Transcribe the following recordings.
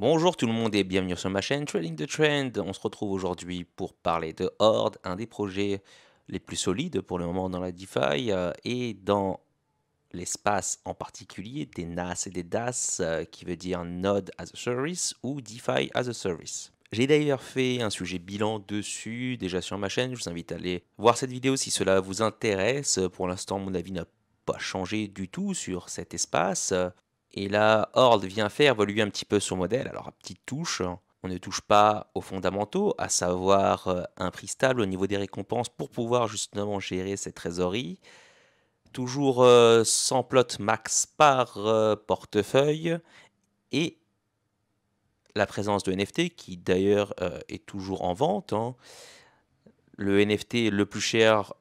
Bonjour tout le monde et bienvenue sur ma chaîne Trading the Trend. On se retrouve aujourd'hui pour parler de Horde, un des projets les plus solides pour le moment dans la DeFi et dans l'espace en particulier des NAS et des DAS, qui veut dire Node as a Service ou DeFi as a Service. J'ai d'ailleurs fait un sujet bilan dessus déjà sur ma chaîne. Je vous invite à aller voir cette vidéo si cela vous intéresse. Pour l'instant, mon avis n'a pas changé du tout sur cet espace. Et là, Horde vient faire évoluer un petit peu son modèle. Alors, à petite touche, on ne touche pas aux fondamentaux, à savoir un prix stable au niveau des récompenses pour pouvoir justement gérer cette trésorerie. Toujours 100 plots max par portefeuille et la présence de NFT qui d'ailleurs est toujours en vente, hein. Le NFT le plus cher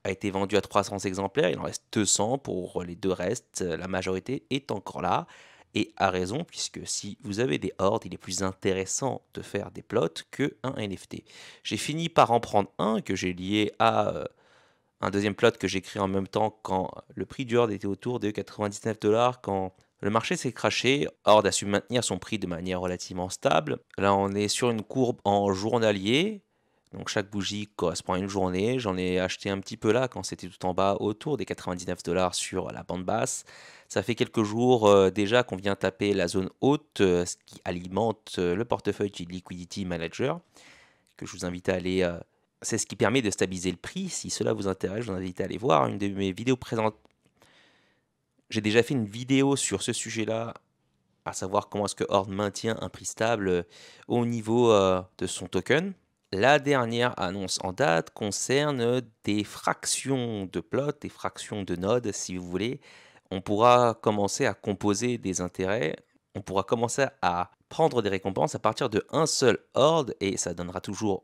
a été vendu à 300 exemplaires, il en reste 200 pour les deux restes, la majorité est encore là, et a raison, puisque si vous avez des hordes, il est plus intéressant de faire des plots que un NFT. J'ai fini par en prendre un que j'ai lié à un deuxième plot que j'ai créé en même temps quand le prix du horde était autour de 99 $, quand le marché s'est crashé. Horde a su maintenir son prix de manière relativement stable. Là, on est sur une courbe en journalier. Donc chaque bougie correspond à une journée. J'en ai acheté un petit peu là quand c'était tout en bas autour des 99 $ sur la bande basse. Ça fait quelques jours déjà qu'on vient taper la zone haute, ce qui alimente le portefeuille du Liquidity Manager, que je vous invite à aller. C'est ce qui permet de stabiliser le prix. Si cela vous intéresse, je vous invite à aller voir une de mes vidéos présentes. J'ai déjà fait une vidéo sur ce sujet-là, à savoir comment est-ce que Horde maintient un prix stable au niveau de son token. La dernière annonce en date concerne des fractions de plots, des fractions de nodes, si vous voulez. On pourra commencer à composer des intérêts, on pourra commencer à prendre des récompenses à partir de un seul Horde, et ça donnera toujours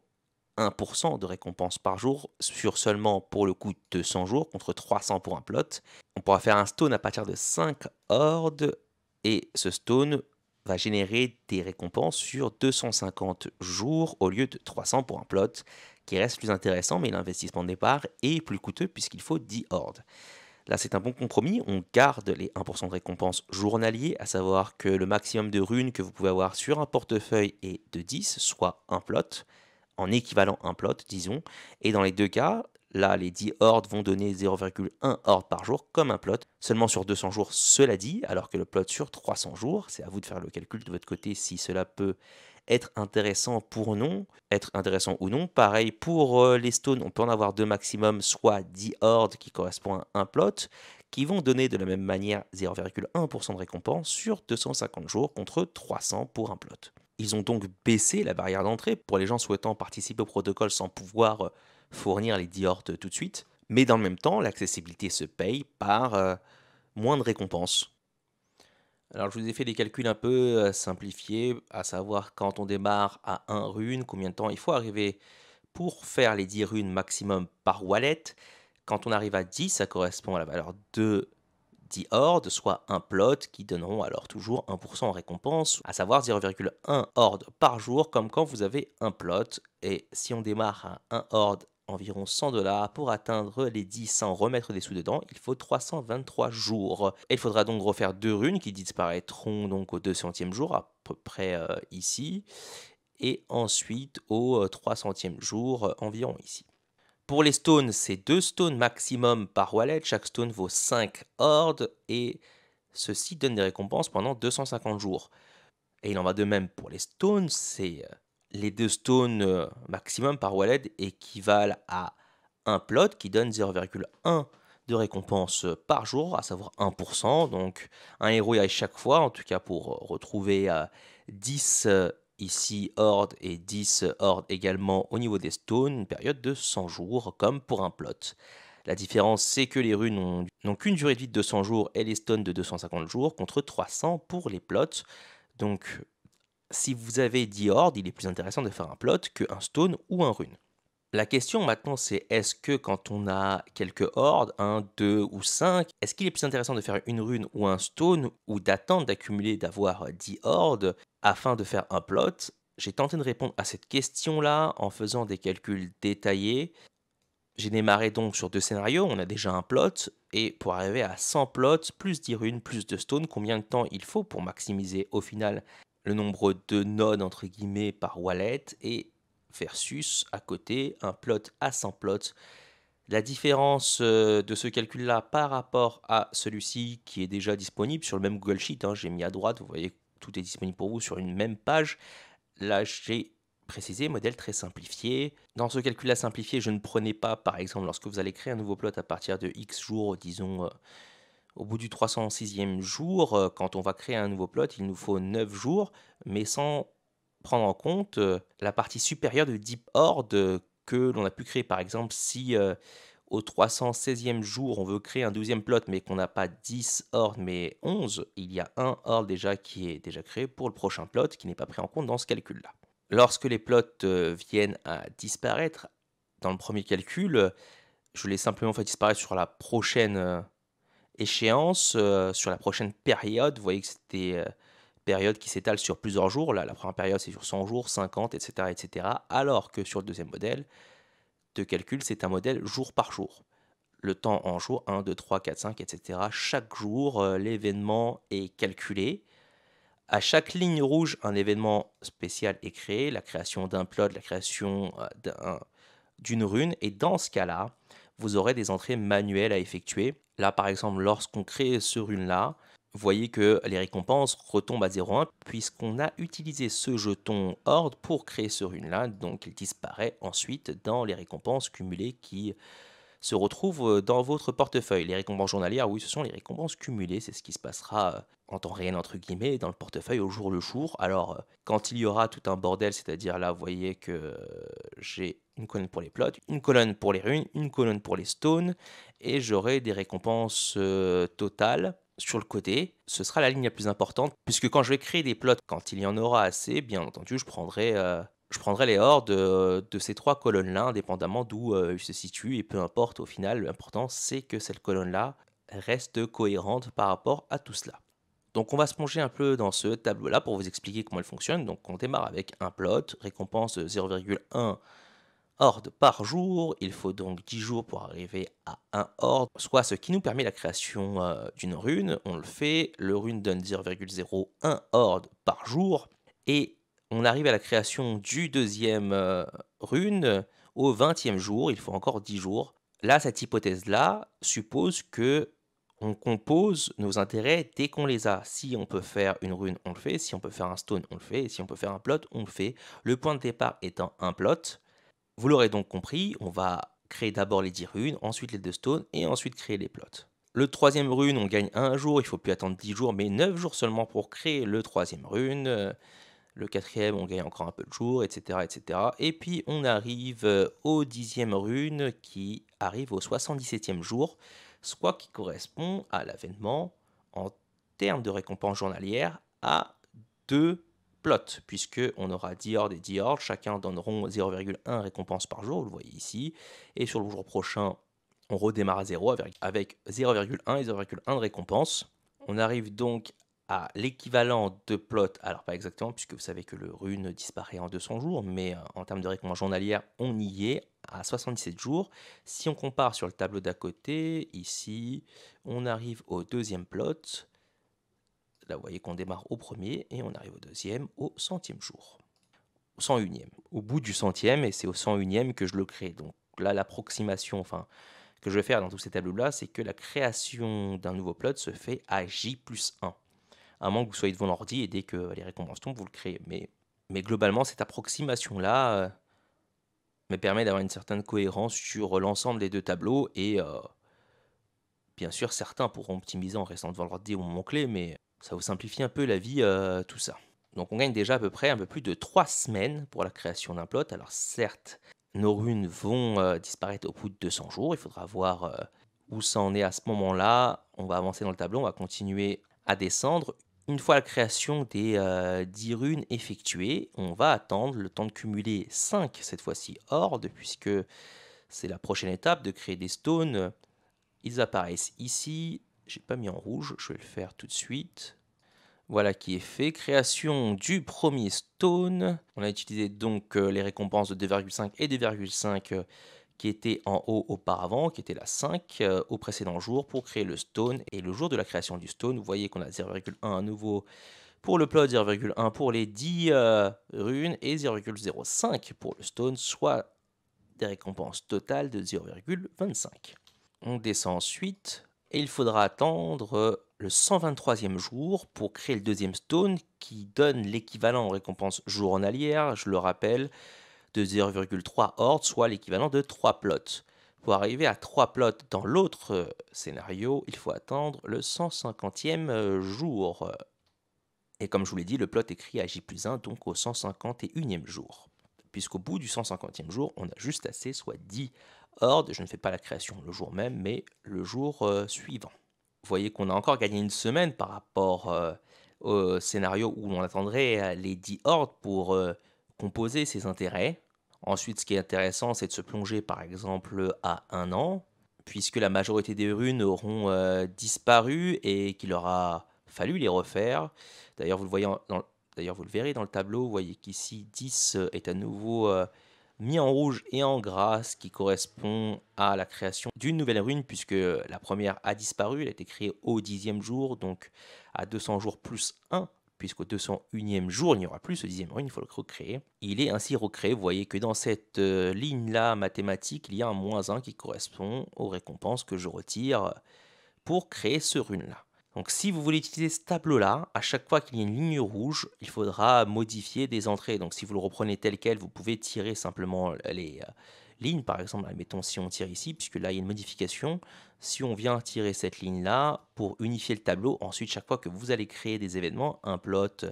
1% de récompense par jour sur seulement, pour le coup, 200 jours contre 300 pour un plot. On pourra faire un stone à partir de 5 hordes et ce stone va générer des récompenses sur 250 jours au lieu de 300 pour un plot, qui reste plus intéressant, mais l'investissement de départ est plus coûteux puisqu'il faut 10 hordes. Là, c'est un bon compromis. On garde les 1% de récompense journalier, à savoir que le maximum de runes que vous pouvez avoir sur un portefeuille est de 10, soit un plot, en équivalent un plot, disons. Et dans les deux cas, là, les 10 hordes vont donner 0,1 horde par jour, comme un plot, seulement sur 200 jours, cela dit, alors que le plot sur 300 jours, c'est à vous de faire le calcul de votre côté si cela peut être intéressant pour non, être intéressant ou non. Pareil pour les stones, on peut en avoir deux maximum, soit 10 hordes qui correspondent à un plot, qui vont donner de la même manière 0,1% de récompense sur 250 jours contre 300 pour un plot. Ils ont donc baissé la barrière d'entrée pour les gens souhaitant participer au protocole sans pouvoir fournir les 10 hordes tout de suite. Mais dans le même temps, l'accessibilité se paye par moins de récompenses. Alors, je vous ai fait des calculs un peu simplifiés, à savoir quand on démarre à 1 rune, combien de temps il faut arriver pour faire les 10 runes maximum par wallet. Quand on arrive à 10, ça correspond à la valeur de 10 hordes, soit un plot, qui donneront alors toujours 1% en récompense, à savoir 0,1 horde par jour, comme quand vous avez un plot. Et si on démarre à 1 horde, environ 100 $, pour atteindre les 10 sans remettre des sous dedans, il faut 323 jours. Et il faudra donc refaire deux runes qui disparaîtront donc au 200e jour, à peu près ici, et ensuite au 300e jour environ ici. Pour les stones, c'est 2 stones maximum par wallet. Chaque stone vaut 5 hordes et ceci donne des récompenses pendant 250 jours. Et il en va de même pour les stones. C'est les 2 stones maximum par wallet équivalent à un plot qui donne 0,1 de récompense par jour, à savoir 1%. Donc un héros à chaque fois, en tout cas pour retrouver 10 ici horde et 10 horde également au niveau des stones, une période de 100 jours comme pour un plot. La différence, c'est que les runes n'ont qu'une durée de vie de 200 jours et les stones de 250 jours contre 300 pour les plots. Donc, si vous avez 10 hordes, il est plus intéressant de faire un plot qu'un stone ou un rune. La question maintenant, c'est est-ce que quand on a quelques hordes, 1, 2 ou 5, est-ce qu'il est plus intéressant de faire une rune ou un stone ou d'attendre d'accumuler, d'avoir 10 hordes afin de faire un plot? J'ai tenté de répondre à cette question-là en faisant des calculs détaillés. J'ai démarré donc sur deux scénarios, on a déjà un plot, et pour arriver à 100 plots, plus 10 runes, plus de stones, combien de temps il faut pour maximiser au final le nombre de nodes entre guillemets par wallet et versus à côté un plot à 100 plots. La différence de ce calcul-là par rapport à celui-ci qui est déjà disponible sur le même Google Sheet, hein, j'ai mis à droite, vous voyez, tout est disponible pour vous sur une même page. Là, j'ai précisé modèle très simplifié. Dans ce calcul-là simplifié, je ne prenais pas, par exemple, lorsque vous allez créer un nouveau plot à partir de X jours, disons, au bout du 306e jour, quand on va créer un nouveau plot, il nous faut 9 jours, mais sans prendre en compte la partie supérieure de Deep Horde que l'on a pu créer. Par exemple, si au 316e jour, on veut créer un 12e plot, mais qu'on n'a pas 10 hordes, mais 11, il y a un horde déjà qui est déjà créé pour le prochain plot, qui n'est pas pris en compte dans ce calcul-là. Lorsque les plots viennent à disparaître, dans le premier calcul, je l'ai simplement fait disparaître sur la prochaine échéance, sur la prochaine période. Vous voyez que c'était période qui s'étale sur plusieurs jours. Là, la première période, c'est sur 100 jours, 50, etc., etc. Alors que sur le deuxième modèle de calcul, c'est un modèle jour par jour. Le temps en jour, 1, 2, 3, 4, 5, etc. Chaque jour, l'événement est calculé. À chaque ligne rouge, un événement spécial est créé, la création d'un plot, la création d'une rune. Et dans ce cas-là, vous aurez des entrées manuelles à effectuer. Là, par exemple, lorsqu'on crée ce rune-là, vous voyez que les récompenses retombent à 0,1 puisqu'on a utilisé ce jeton Horde pour créer ce rune-là. Donc, il disparaît ensuite dans les récompenses cumulées qui se retrouvent dans votre portefeuille. Les récompenses journalières, oui, ce sont les récompenses cumulées. C'est ce qui se passera en temps réel, entre guillemets, dans le portefeuille au jour le jour. Alors, quand il y aura tout un bordel, c'est-à-dire là, vous voyez que j'ai une colonne pour les plots, une colonne pour les runes, une colonne pour les stones, et j'aurai des récompenses totales sur le côté. Ce sera la ligne la plus importante, puisque quand je vais créer des plots, quand il y en aura assez, bien entendu, je prendrai les hordes de ces trois colonnes-là, indépendamment d'où ils se situent, et peu importe au final, l'important c'est que cette colonne-là reste cohérente par rapport à tout cela. Donc on va se plonger un peu dans ce tableau-là pour vous expliquer comment il fonctionne. Donc on démarre avec un plot, récompense de 0,1 horde par jour. Il faut donc 10 jours pour arriver à 1 horde, soit ce qui nous permet la création d'une rune. On le fait, le rune donne 0,01 horde par jour, et on arrive à la création du deuxième rune au 20e jour. Il faut encore 10 jours. Là, cette hypothèse-là suppose que on compose nos intérêts dès qu'on les a. Si on peut faire une rune, on le fait. Si on peut faire un stone, on le fait. Et si on peut faire un plot, on le fait. Le point de départ étant un plot. Vous l'aurez donc compris, on va créer d'abord les 10 runes, ensuite les 2 stones, et ensuite créer les plots. Le troisième rune, on gagne 1 jour, il ne faut plus attendre 10 jours, mais 9 jours seulement pour créer le troisième rune. Le quatrième, on gagne encore un peu de jours, etc., etc. Et puis on arrive au 10e rune qui arrive au 77e jour, soit qui correspond à l'avènement en termes de récompense journalière à 2 plots, puisque on aura 10 hordes et 10 hordes, chacun donneront 0,1 récompense par jour, vous le voyez ici, et sur le jour prochain, on redémarre à 0 avec 0,1 et 0,1 de récompense. On arrive donc à l'équivalent de plot, alors pas exactement, puisque vous savez que le rune disparaît en 200 jours, mais en termes de récompense journalière, on y est à 77 jours. Si on compare sur le tableau d'à côté, ici, on arrive au deuxième plot. Là, vous voyez qu'on démarre au premier et on arrive au deuxième au 100e jour. Au 101e. Au bout du 100e, et c'est au 101e que je le crée. Donc là, l'approximation, que je vais faire dans tous ces tableaux-là, c'est que la création d'un nouveau plot se fait à J plus 1. À moins que vous soyez devant l'ordi et dès que les récompenses tombent, vous le créez. Mais globalement, cette approximation-là me permet d'avoir une certaine cohérence sur l'ensemble des deux tableaux. Et bien sûr, certains pourront optimiser en restant devant l'ordi au moment clé, mais ça vous simplifie un peu la vie, tout ça. Donc on gagne déjà à peu près un peu plus de 3 semaines pour la création d'un plot. Alors certes, nos runes vont disparaître au bout de 200 jours. Il faudra voir où ça en est à ce moment-là. On va avancer dans le tableau, on va continuer à descendre. Une fois la création des 10 runes effectuée, on va attendre le temps de cumuler 5, cette fois-ci, hordes, puisque c'est la prochaine étape de créer des stones. Ils apparaissent ici. J'ai pas mis en rouge, je vais le faire tout de suite. Voilà qui est fait. Création du premier stone. On a utilisé donc les récompenses de 2,5 et 2,5 qui étaient en haut auparavant, qui étaient la 5 au précédent jour pour créer le stone. Et le jour de la création du stone, vous voyez qu'on a 0,1 à nouveau Pour le plot, 0,1 pour les 10 runes et 0,05 pour le stone, soit des récompenses totales de 0,25. On descend ensuite et il faudra attendre le 123e jour pour créer le deuxième stone qui donne l'équivalent en récompense journalière, je le rappelle, de 0,3 ordres, soit l'équivalent de 3 plots. Pour arriver à 3 plots dans l'autre scénario, il faut attendre le 150e jour. Et comme je vous l'ai dit, le plot est créé à J+1, donc au 151e jour. Puisqu'au bout du 150e jour, on a juste assez, soit 10 hordes. Je ne fais pas la création le jour même, mais le jour suivant. Vous voyez qu'on a encore gagné une semaine par rapport au scénario où on attendrait les 10 hordes pour composer ses intérêts. Ensuite, ce qui est intéressant, c'est de se plonger par exemple à 1 an, puisque la majorité des runes auront disparu et qu'il aura fallu les refaire. D'ailleurs, vous le verrez dans le tableau, vous voyez qu'ici 10 est à nouveau mis en rouge et en gras, ce qui correspond à la création d'une nouvelle rune, puisque la première a disparu, elle a été créée au 10e jour, donc à 200 jours plus 1, puisqu'au 201e jour, il n'y aura plus ce 10e rune, il faut le recréer. Il est ainsi recréé, vous voyez que dans cette ligne-là mathématique, il y a un -1 qui correspond aux récompenses que je retire pour créer ce rune-là. Donc si vous voulez utiliser ce tableau-là, à chaque fois qu'il y a une ligne rouge, il faudra modifier des entrées. Donc si vous le reprenez tel quel, vous pouvez tirer simplement les lignes. Par exemple, admettons si on tire ici, puisque là il y a une modification. Si on vient tirer cette ligne-là pour unifier le tableau, ensuite chaque fois que vous allez créer des événements, un plot,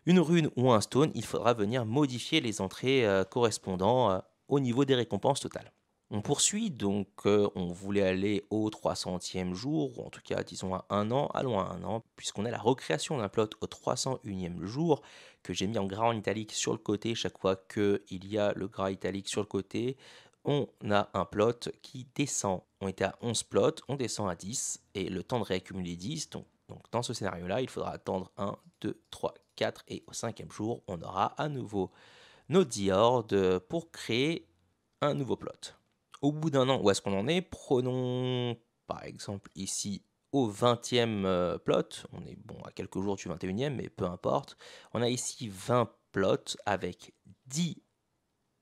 une rune ou un stone, il faudra venir modifier les entrées correspondant au niveau des récompenses totales. On poursuit, donc on voulait aller au 300e jour, ou en tout cas disons à 1 an, allons à 1 an, puisqu'on a la recréation d'un plot au 301e jour, que j'ai mis en gras en italique sur le côté. Chaque fois qu'il y a le gras italique sur le côté, on a un plot qui descend. On était à 11 plots, on descend à 10, et le temps de réaccumuler 10, donc dans ce scénario-là, il faudra attendre 1, 2, 3, 4, et au 5e jour, on aura à nouveau nos 10 hordes pour créer un nouveau plot. Au bout d'1 an, où est-ce qu'on en est? Prenons par exemple ici au 20e plot, on est bon à quelques jours du 21e, mais peu importe. On a ici 20 plots avec 10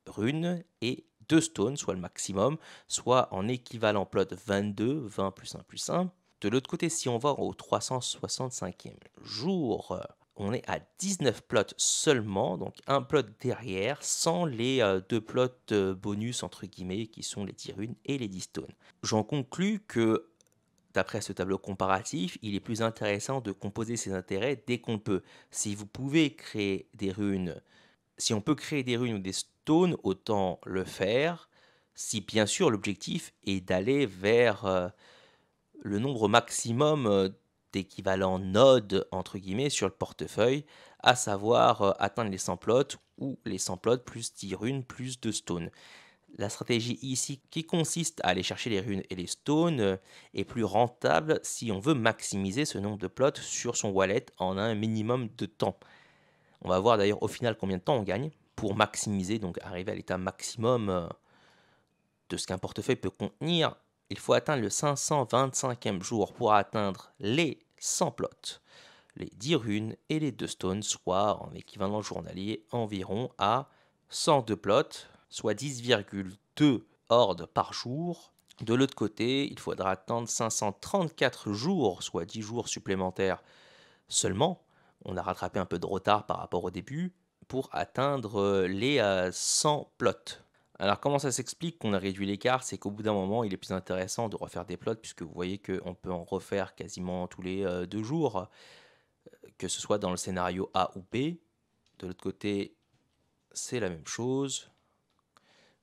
runes et 2 stones, soit le maximum, soit en équivalent plot 22, 20 plus 1 plus 1. De l'autre côté, si on va au 365e jour, on est à 19 plots seulement, donc un plot derrière, sans les 2 plots bonus, entre guillemets, qui sont les 10 runes et les 10 stones. J'en conclus que, d'après ce tableau comparatif, il est plus intéressant de composer ses intérêts dès qu'on peut. Si vous pouvez créer des runes, si on peut créer des runes ou des stones, autant le faire, si bien sûr l'objectif est d'aller vers le nombre maximum d'équivalents nodes, entre guillemets, sur le portefeuille, à savoir atteindre les 100 plots ou les 100 plots plus 10 runes plus 2 stones. La stratégie ici qui consiste à aller chercher les runes et les stones est plus rentable si on veut maximiser ce nombre de plots sur son wallet en un minimum de temps. On va voir d'ailleurs au final combien de temps on gagne pour maximiser, donc arriver à l'état maximum de ce qu'un portefeuille peut contenir. Il faut atteindre le 525e jour pour atteindre les 100 plots, les 10 runes et les 2 stones, soit en équivalent journalier environ à 102 plots, soit 10,2 hordes par jour. De l'autre côté, il faudra attendre 534 jours, soit 10 jours supplémentaires seulement. On a rattrapé un peu de retard par rapport au début pour atteindre les 100 plots. Alors comment ça s'explique qu'on a réduit l'écart? C'est qu'au bout d'un moment, il est plus intéressant de refaire des plots, puisque vous voyez qu'on peut en refaire quasiment tous les 2 jours, que ce soit dans le scénario A ou B. De l'autre côté, c'est la même chose.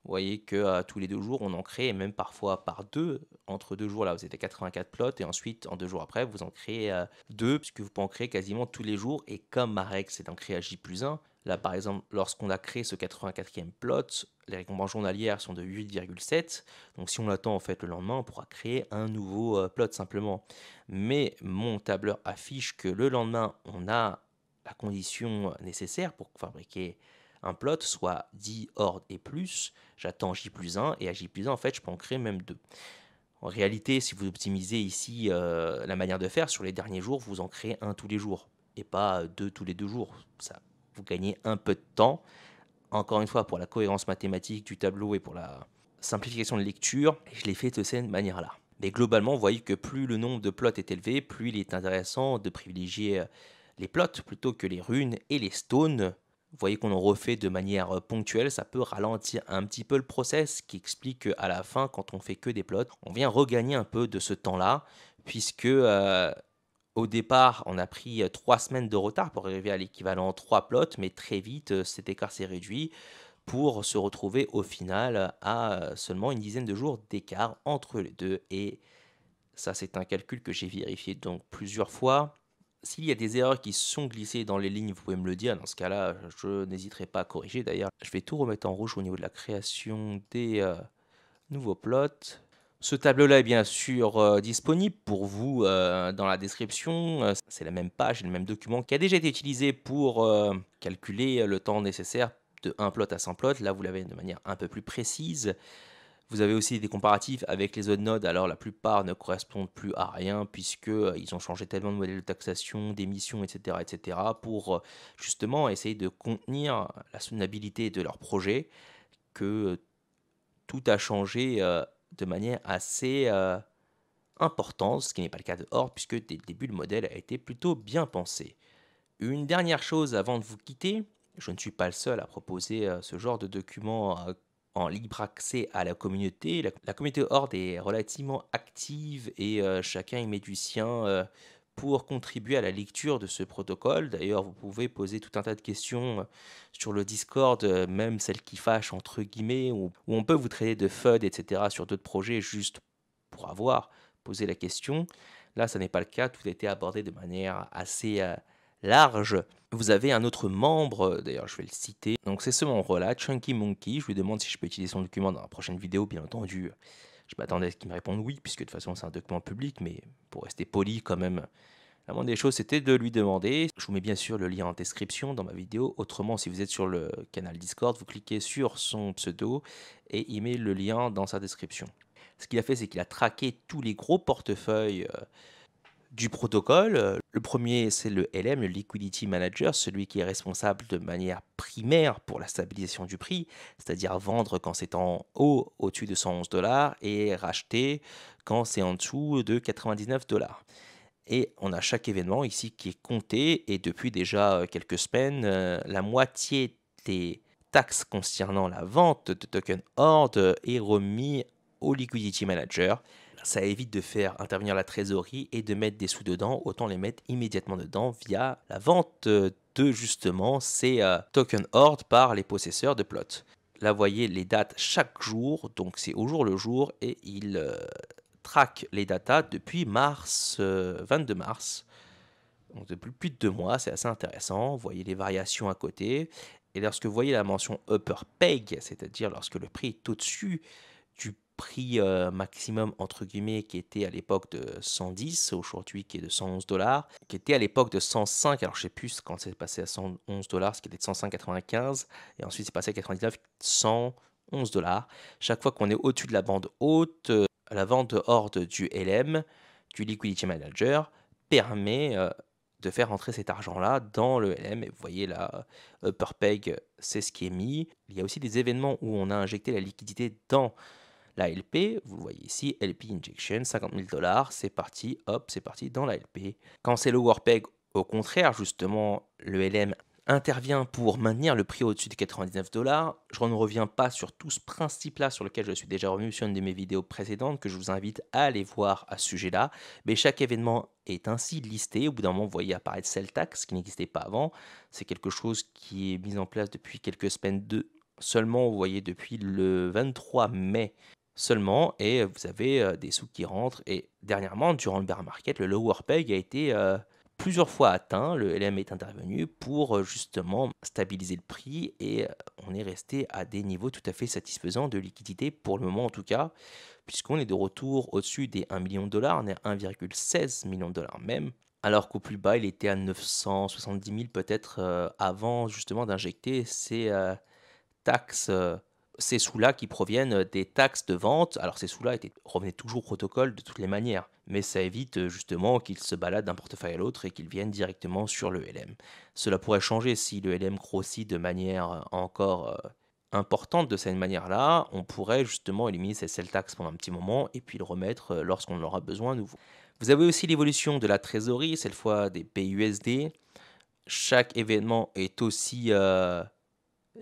Vous voyez que tous les 2 jours, on en crée, et même parfois par 2. Entre 2 jours, là, vous êtes à 84 plots, et ensuite, en 2 jours après, vous en créez 2, puisque vous pouvez en créer quasiment tous les jours. Et comme ma règle, c'est d'en créer à J+1, là, par exemple, lorsqu'on a créé ce 84e plot, les récompenses journalières sont de 8,7. Donc, si on l'attend, en fait, le lendemain, on pourra créer un nouveau plot simplement. Mais mon tableur affiche que le lendemain, on a la condition nécessaire pour fabriquer un plot, soit 10 hordes et plus. J'attends J+1, et à J+1, en fait, je peux en créer même 2. En réalité, si vous optimisez ici la manière de faire, sur les derniers jours, vous en créez un tous les jours. et pas 2 tous les 2 jours. Ça, vous gagnez un peu de temps. Encore une fois, pour la cohérence mathématique du tableau et pour la simplification de lecture, je l'ai fait de cette manière-là. Mais globalement, vous voyez que plus le nombre de plots est élevé, plus il est intéressant de privilégier les plots plutôt que les runes et les stones. Vous voyez qu'on en refait de manière ponctuelle, ça peut ralentir un petit peu le process, ce qui explique qu'à la fin, quand on fait que des plots, on vient regagner un peu de ce temps-là, puisque au départ, on a pris 3 semaines de retard pour arriver à l'équivalent 3 plots, mais très vite, cet écart s'est réduit pour se retrouver au final à seulement une dizaine de jours d'écart entre les deux. Et ça, c'est un calcul que j'ai vérifié donc plusieurs fois. S'il y a des erreurs qui sont glissées dans les lignes, vous pouvez me le dire. Dans ce cas-là, je n'hésiterai pas à corriger. D'ailleurs, je vais tout remettre en rouge au niveau de la création des nouveaux plots. Ce tableau-là est bien sûr disponible pour vous dans la description. C'est la même page et le même document qui a déjà été utilisé pour calculer le temps nécessaire de un plot à 100 plots. Là, vous l'avez de manière un peu plus précise. Vous avez aussi des comparatifs avec les autres nodes. Alors, la plupart ne correspondent plus à rien puisque ils ont changé tellement de modèles de taxation, d'émissions, etc., pour justement essayer de contenir la soutenabilité de leur projet que tout a changé de manière assez importante, ce qui n'est pas le cas de Horde, puisque dès le début, le modèle a été plutôt bien pensé. Une dernière chose avant de vous quitter, je ne suis pas le seul à proposer ce genre de document en libre accès à la communauté. La communauté Horde est relativement active et chacun y met du sien pour contribuer à la lecture de ce protocole. D'ailleurs, vous pouvez poser tout un tas de questions sur le Discord, même celles qui fâchent entre guillemets, où on peut vous traiter de FUD, etc. sur d'autres projets juste pour avoir posé la question. Là, ça n'est pas le cas, tout a été abordé de manière assez large. Vous avez un autre membre, d'ailleurs je vais le citer, donc c'est ce membre-là, Chunky Monkey. Je lui demande si je peux utiliser son document dans la prochaine vidéo, bien entendu. Je m'attendais à ce qu'il me réponde oui, puisque de toute façon c'est un document public, mais pour rester poli quand même, la moindre des choses c'était de lui demander. Je vous mets bien sûr le lien en description dans ma vidéo. Autrement, si vous êtes sur le canal Discord, vous cliquez sur son pseudo et il met le lien dans sa description. Ce qu'il a fait, c'est qu'il a traqué tous les gros portefeuilles du protocole. Le premier, c'est le LM, le Liquidity Manager, celui qui est responsable de manière primaire pour la stabilisation du prix, c'est-à-dire vendre quand c'est en haut, au-dessus de 111 dollars, et racheter quand c'est en dessous de 99 dollars. Et on a chaque événement ici qui est compté, et depuis déjà quelques semaines, la moitié des taxes concernant la vente de token Horde est remis au Liquidity Manager. Ça évite de faire intervenir la trésorerie et de mettre des sous dedans, autant les mettre immédiatement dedans via la vente de justement ces tokens Horde par les possesseurs de plots. Là, vous voyez les dates chaque jour, donc c'est au jour le jour, et il traque les datas depuis mars, 22 mars, donc depuis plus de 2 mois. C'est assez intéressant. Vous voyez les variations à côté. Et lorsque vous voyez la mention Upper Peg, c'est-à-dire lorsque le prix est au-dessus du prix maximum, entre guillemets, qui était à l'époque de 110, aujourd'hui qui est de 111 dollars, qui était à l'époque de 105, alors je sais plus quand c'est passé à 111 dollars, ce qui était de 105,95, et ensuite c'est passé à 99, 111 dollars. Chaque fois qu'on est au-dessus de la bande haute, la vente de horde du LM, du Liquidity Manager, permet de faire rentrer cet argent-là dans le LM. Et vous voyez là, Upper Peg, c'est ce qui est mis. Il y a aussi des événements où on a injecté la liquidité dans la LP. Vous le voyez ici, LP Injection, 50 000 dollars, c'est parti, hop, c'est parti dans la LP. Quand c'est Lower Peg, au contraire, justement, le LM intervient pour maintenir le prix au-dessus de 99 dollars. Je ne reviens pas sur tout ce principe-là sur lequel je suis déjà revenu sur une de mes vidéos précédentes, que je vous invite à aller voir à ce sujet-là. Mais chaque événement est ainsi listé. Au bout d'un moment, vous voyez apparaître Cell Tax, qui n'existait pas avant. C'est quelque chose qui est mis en place depuis quelques semaines seulement, vous voyez, depuis le 23 mai seulement, et vous avez des sous qui rentrent. Et dernièrement, durant le bear market, le lower peg a été plusieurs fois atteint. Le LM est intervenu pour justement stabiliser le prix, et on est resté à des niveaux tout à fait satisfaisants de liquidité pour le moment en tout cas, puisqu'on est de retour au-dessus des 1 million de dollars, on est à 1,16 million de dollars même, alors qu'au plus bas il était à 970 000 peut-être avant justement d'injecter ces taxes ces sous-là qui proviennent des taxes de vente. Alors ces sous-là revenaient toujours au protocole de toutes les manières, mais ça évite justement qu'ils se baladent d'un portefeuille à l'autre et qu'ils viennent directement sur le LM. Cela pourrait changer si le LM grossit de manière encore importante de cette manière-là. On pourrait justement éliminer ces sell tax pendant un petit moment et puis le remettre lorsqu'on en aura besoin à nouveau. Vous avez aussi l'évolution de la trésorerie, cette fois des PUSD. Chaque événement est aussi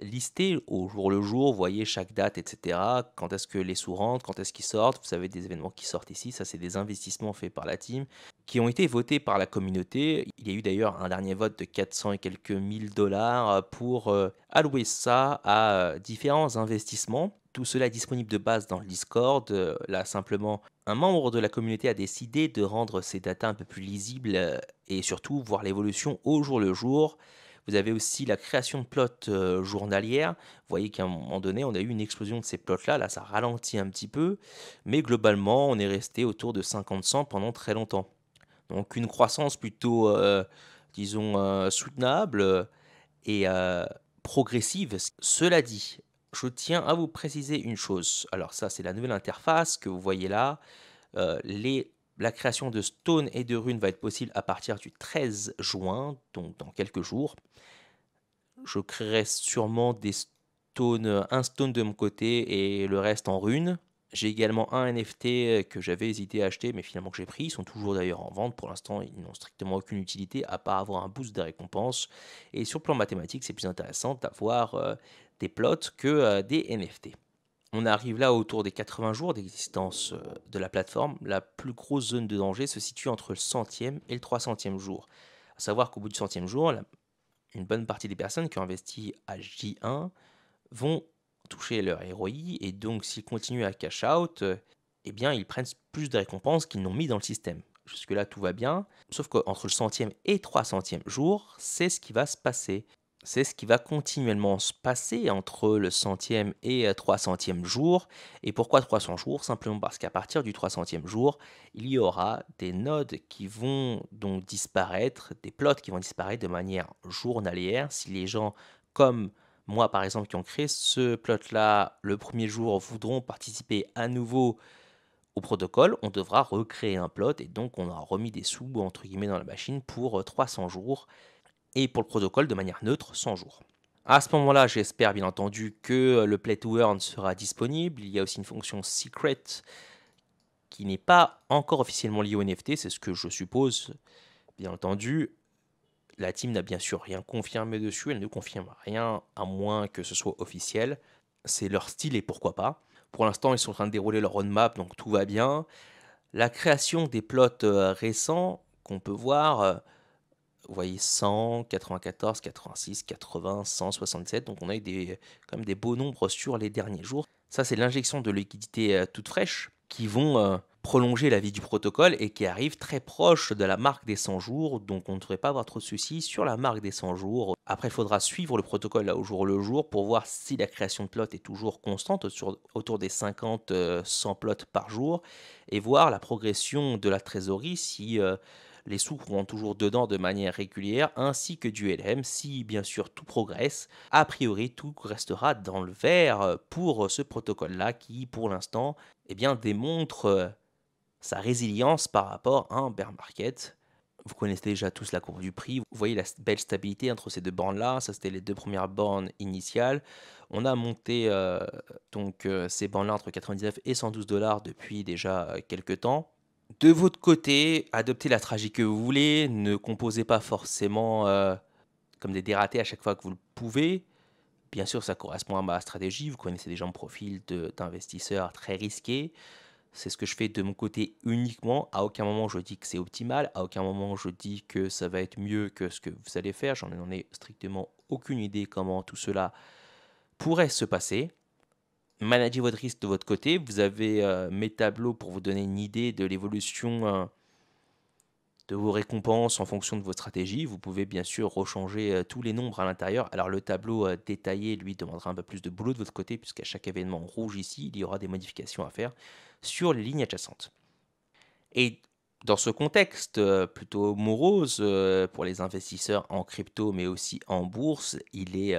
listé au jour le jour, vous voyez chaque date, etc. Quand est-ce que les sous rentrent, quand est-ce qu'ils sortent. Vous avez des événements qui sortent ici, ça c'est des investissements faits par la team, qui ont été votés par la communauté. Il y a eu d'ailleurs un dernier vote de 400 et quelques mille dollars pour allouer ça à différents investissements. Tout cela est disponible de base dans le Discord. Là, simplement, un membre de la communauté a décidé de rendre ces datas un peu plus lisibles et surtout voir l'évolution au jour le jour. Vous avez aussi la création de plots journalières. Vous voyez qu'à un moment donné, on a eu une explosion de ces plots-là. Là, ça ralentit un petit peu. Mais globalement, on est resté autour de 50-100 pendant très longtemps. Donc une croissance plutôt, disons, soutenable et progressive. Cela dit, je tiens à vous préciser une chose. Alors ça, c'est la nouvelle interface que vous voyez là. La création de stones et de runes va être possible à partir du 13 juin, donc dans quelques jours. Je créerai sûrement un stone de mon côté et le reste en runes. J'ai également un NFT que j'avais hésité à acheter, mais finalement que j'ai pris. Ils sont toujours d'ailleurs en vente. Pour l'instant, ils n'ont strictement aucune utilité à part avoir un boost de récompense. Et sur le plan mathématique, c'est plus intéressant d'avoir des plots que des NFT. On arrive là autour des 80 jours d'existence de la plateforme. La plus grosse zone de danger se situe entre le 100e et le 300e jour. À savoir qu'au bout du 100e jour, une bonne partie des personnes qui ont investi à J1 vont toucher leur ROI et donc s'ils continuent à cash out, eh bien ils prennent plus de récompenses qu'ils n'ont mis dans le système. Jusque-là, tout va bien, sauf qu'entre le 100e et 300e jour, c'est ce qui va se passer. C'est ce qui va continuellement se passer entre le 100e et 300e jour. Et pourquoi 300 jours? Simplement parce qu'à partir du 300e jour, il y aura des nodes qui vont donc disparaître, des plots qui vont disparaître de manière journalière. Si les gens, comme moi par exemple, qui ont créé ce plot-là le premier jour, voudront participer à nouveau au protocole, on devra recréer un plot et donc on aura remis des sous entre guillemets dans la machine pour 300 jours et pour le protocole de manière neutre 100 jours. À ce moment-là, j'espère bien entendu que le Play to Earn sera disponible. Il y a aussi une fonction Secret qui n'est pas encore officiellement liée au NFT, c'est ce que je suppose. Bien entendu, la team n'a bien sûr rien confirmé dessus, elle ne confirme rien à moins que ce soit officiel. C'est leur style et pourquoi pas. Pour l'instant, ils sont en train de dérouler leur roadmap, donc tout va bien. La création des plots récents qu'on peut voir, vous voyez 100, 94, 86, 80, 167. Donc on a eu quand même des beaux nombres sur les derniers jours. Ça, c'est l'injection de liquidités toutes fraîches qui vont prolonger la vie du protocole et qui arrivent très proche de la marque des 100 jours. Donc on ne devrait pas avoir trop de soucis sur la marque des 100 jours. Après, il faudra suivre le protocole là, au jour le jour pour voir si la création de plots est toujours constante autour des 50, 100 plots par jour et voir la progression de la trésorerie si les sous seront toujours dedans de manière régulière, ainsi que du LM. Si bien sûr tout progresse, a priori tout restera dans le vert pour ce protocole-là qui, pour l'instant, eh bien, démontre sa résilience par rapport à un bear market. Vous connaissez déjà tous la courbe du prix. Vous voyez la belle stabilité entre ces deux bornes-là. Ça, c'était les deux premières bornes initiales. On a monté ces bornes-là entre 99 et 112 dollars depuis déjà quelques temps. De votre côté, adoptez la stratégie que vous voulez. Ne composez pas forcément comme des dératés à chaque fois que vous le pouvez. Bien sûr, ça correspond à ma stratégie. Vous connaissez déjà mon profil d'investisseur très risqué. C'est ce que je fais de mon côté uniquement. À aucun moment je dis que c'est optimal. À aucun moment je dis que ça va être mieux que ce que vous allez faire. J'en ai strictement aucune idée comment tout cela pourrait se passer. Managez votre risque de votre côté. Vous avez mes tableaux pour vous donner une idée de l'évolution de vos récompenses en fonction de votre stratégie. Vous pouvez bien sûr rechanger tous les nombres à l'intérieur. Alors le tableau détaillé, lui, demandera un peu plus de boulot de votre côté, puisqu'à chaque événement rouge ici, il y aura des modifications à faire sur les lignes adjacentes. Et dans ce contexte plutôt morose pour les investisseurs en crypto, mais aussi en bourse, il est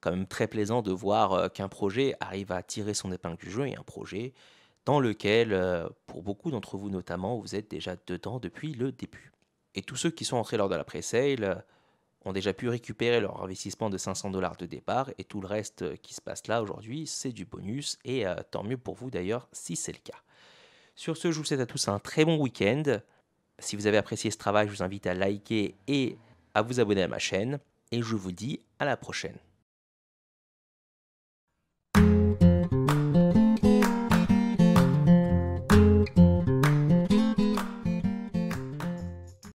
quand même très plaisant de voir qu'un projet arrive à tirer son épingle du jeu et un projet dans lequel, pour beaucoup d'entre vous notamment, vous êtes déjà dedans depuis le début. Et tous ceux qui sont entrés lors de la pre-sale ont déjà pu récupérer leur investissement de 500 dollars de départ et tout le reste qui se passe là aujourd'hui, c'est du bonus et tant mieux pour vous d'ailleurs si c'est le cas. Sur ce, je vous souhaite à tous un très bon week-end. Si vous avez apprécié ce travail, je vous invite à liker et à vous abonner à ma chaîne et je vous dis à la prochaine.